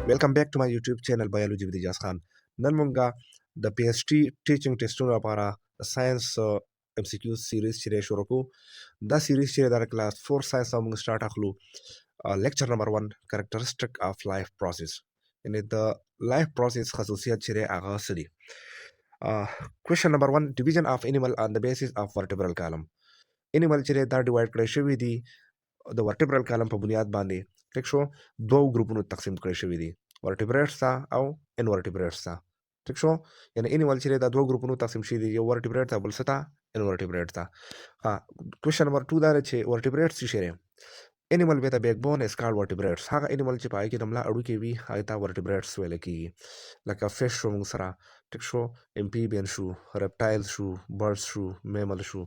Welcome back to my YouTube channel Biology with Ijaz Khan. Nanmunga the PhD teaching testuna para the science MCQ series chire shoroku. The series chire dar class 4 science among start akhlu. Lecture number 1 characteristic of life process. In the life process khasusiyat chire aga sidi. Uh, Question number 1 division of animal on the basis of vertebral column. Animal chire da divide kare shwi di the vertebral column په بنیاد باندې ټیک شو دوه ګروپونو تقسیم کړی شوی دي ورټیبریټس ته او انورټیبریټس ته ټیک شو یعنی انیمال چې دا دوه ګروپونو تقسیم شوی دي یو ورټیبریټ ته بل څه ته انورټیبریټ ته ها کوېشن نمبر 2 دا چې ورټیبریټس څه شي Animal with a backbone is called vertebrates. هغه animal چې پای کې د ملا اړو کې وي هغه ته vertebrates ویل کېږي لکه fish شو موږ سره ټیک شو amphibian شو reptiles شو birds شو mammal شو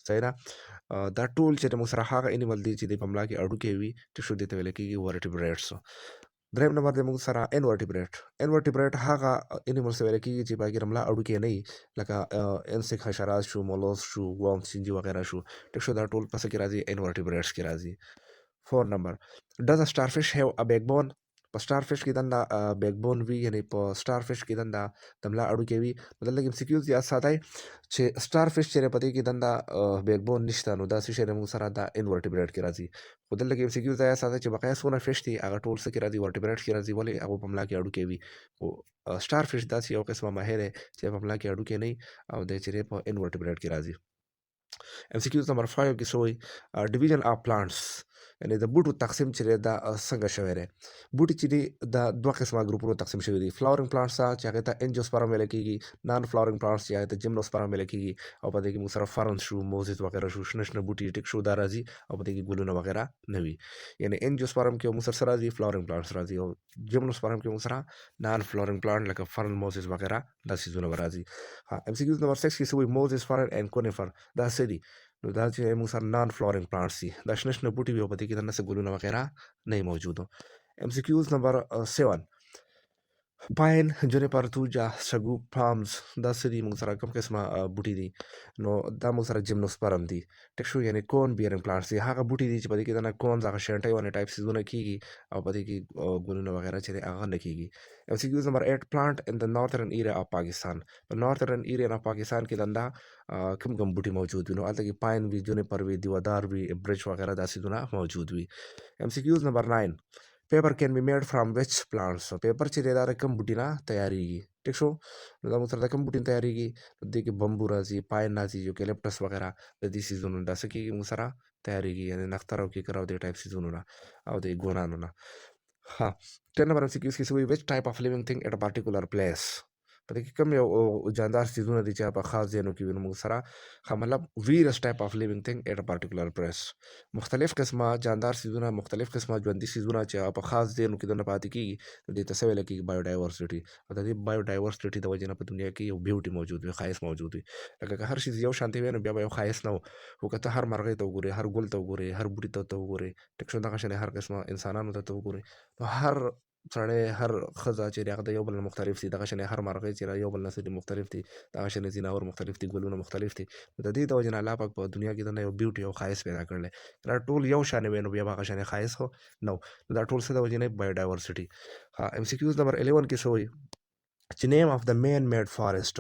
صحیح ده دا ټول چې موږ سره هغه animal دي چې د په ملا کې اړو کې وي ټیک شو دې ته ویل کېږي vertebrates دریم نمبر د موږ سره انورټیبریټ هغه انیملز ویل کېږي چې پای کې د ملا اړو کې نه وي لکه انسیک حشرات شو مولوس شو وام چینجي وغیرہ شو ټیک شو دا ټول پس کې راځي انورټیبریټس کې راځي 4 number does a starfish have a backbone په starfish کې دنده backbone وی یعنی په starfish کې دنده دملا اړو کې وی مطلب لکه MCQs یاد ساتای چې starfish چې پته کې دنده backbone نشته نو دا څه موږ سره دا invertebrate کې راځي خو دلته کې MCQs یاد ساتای چې بقایا سونه fish دي هغه ټول څه کې راځي vertebrate کې راځي ولې هغه په ملا کې اړو کې وی او starfish دا یو قسمه ماهر چې په ملا کې اړو کې نه او د چې په invertebrate کې راځي MCQs number 5 کې شوی division of plants یعنی د بوټو تقسیم چې دا څنګه شوی دی بوټي چې دی د دوه قسمه ګروپونو تقسیم شوی دي فلاورینګ پلانټس چې هغه ته انجیوسپرم ویل کېږي نان فلاورینګ پلانټس چې هغه ته جیمنوسپرم ویل کېږي او په دې کې موږ سره فرنس شو موزیس وغیرہ شو شنه شنه بوټي ټیک شو دا راځي او په دې کې ګلونه وغیرہ نه وي یعنی انجیوسپرم کې موږ سره راځي فلاورینګ پلانټس راځي او جیمنوسپرم کې موږ سره نان فلاورینګ پلانټ لکه فرن موزیس وغیرہ دا سيزونه راځي MCQs نمبر 6 کې سوی موزیس فرن اینڈ کونیفر دا سدي نو دا چې موږ سره نان فلورینګ پلانټس دي دا شنه شنه بوټي وي او په دې کې دنه څه ګلونه وغیرہ نه موجود MCQs نمبر 7 پاین جونیپر توجا سګو پامز دا سدي موږ سره کوم قسمه بوټي دي نو دا موږ سره جیمنوسپرم دي ټیک شو یعنی کون بیرنګ پلانټس دي هغه بوټي دي چې په دې کې دنه کون ځکه شنټي ونه ټایپ سيزونه کیږي او په دې کې ګلونه وغیرہ چې هغه نه کیږي MCQs نمبر 8 پلانټ ان د نارثرن ایریا اف پاکستان په نارثرن ایریا اف پاکستان کې دنده کوم کوم بوټي موجود وي نو الته کې پاین وی جونیپر وی دیودار وی برچ وغیرہ دا سيزونه موجود وي MCQs نمبر 9 پیپر کین بی میډ فرام وچ پلانټس پیپر چې دا کوم بوټي نه تیاریږي ټیک شو نو دا موږ سره کوم بوټي تیاریږي د کې بمبو راځي پاین راځي یوکلیپټس وغیرہ د دې سيزونو دا څه کې موږ سره تیاریږي یعنی نختر او کې کراو د ټایپ سيزونو نه او د ګونانو نه ها 10 نمبر MCQs کې سوي which type of living thing at a particular place په دې کې کوم یو جاندار سيزونه دي چې په خاص ځینو کې وینم سره مطلب ویرس ټایپ اف لیوینګ تھنګ ایٹ ا پارټیکولر پلیس مختلف قسمه جاندار سيزونه مختلف قسمه ژوندۍ سيزونه چې په خاص ځینو کې د پاتې کیږي د دې تسویل کې بایو ډایورسټي او د دې بایو ډایورسټي د وجې نه په دنیا کې یو بیوټي موجود وي خاص موجود وي لکه هر شي یو شانتي وي نو بیا یو خاص نه وو کته هر مرغۍ ته وګوري هر ګل ته وګوري هر بوټي ته وګوري ټیک شو دغه شنه هر قسمه انسانانو ته وګوري هر سړی هر خزه چې هغه د یو بل مختلف دي دغه شنه هر مرغۍ چې یو بل نسل مختلف دي دغه شنه زیناور مختلف دي ګلونه مختلف دي د دې د وجه نه الله پاک په دنیا کې د یو بیوټي او خاص پیدا کړل دا ټول یو شان وینو بیا هغه شنه خاص هو نو دا ټول څه د وجه نه بایو ډایورسټي MCQs نمبر 11 کې شوی چې نیم اف د مین میډ فارسټ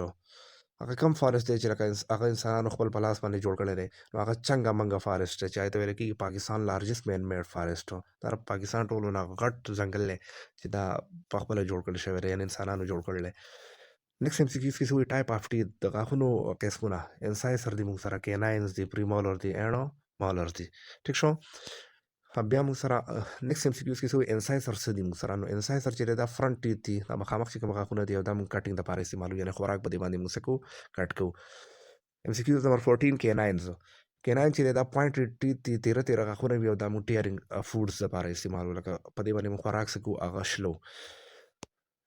هغه کم فارسټ دی چې لکه هغه انسانانو خپل په لاس باندې جوړ کړی دی نو هغه چنګه منګه فارسټ چې هغه ته ویل کېږي پاکستان لارجسټ مین میډ فارسټ دا پاکستان ټولو نه غټ ځنګل دی چې دا په خپله جوړ کړی شوی دی یعنې انسانانو جوړ کړی دی نیکسټ MCQs کې سوی ټایپ اف ټیث د غاښونو قسمونه انسایسر دي موږ سره کیناینز دي پریمولر دي اینو مالر دي ټیک شو بیا موږ سره نیکسټ MCQs کې سوی انسایسر څه دي موږ سره نو انسایسر چې دا فرنٹ ټیث دي دا مخامخ چې کوم غاښونه دي او دا موږ کټینګ دپاره استعمالوو یعنې خوراک په دې باندې موږ څه کوو کټ کوو MCQs نمبر 14 کیناینز کیناین چې دا پوینټ ټیث دي تیره تیره غاښونه وي او دا موږ ټیرینګ فوډز دپاره استعمالوو لکه په دې باندې موږ خوراک څه کوو هغه شلو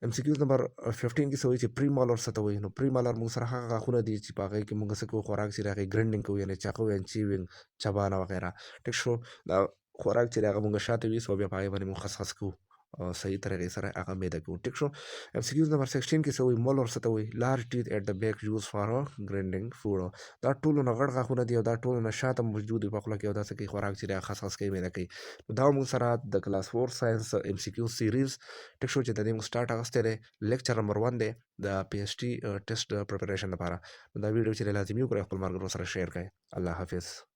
MCQs نمبر 15 کې سوی چې پریمولر څه ته وایي نو پریمولر موږ سره هغه غاښونه دي چې په هغې کې موږ څه کوو خوراک چې د هغې ګرنډینګ کوو یعنې چاقو یا چیوینګ چبانه وغیره ټیک شو دا خوراک چې د هغه موږ شاته وي سو بیا په هغې باندې موږ خس خس کوو صحیح طریقې سره هغه میده کوو. ټیک شو. MCQs نمبر 16 کې سوی مول ورسته وي لارج ټیث ایٹ د بیک یوز فار ګرینډینګ فوډ. دا ټولو نه غړ غاښونه دي او دا ټولو نه شاته موجود دي په خوله کې او داسې کوي خوراک چې دا خاص کوي میده کوي. دا موږ سره د کلاس 4 ساينس MCQ سیریز ټیک شو چې د دې موږ سٹارټ اغسته دی. لیکچر نمبر 1 دی د PhD ټیسټ پریپریشن لپاره. دا ویډیو چې لازمي وکړئ خپل ملګرو سره شیر کړئ. الله حافظ.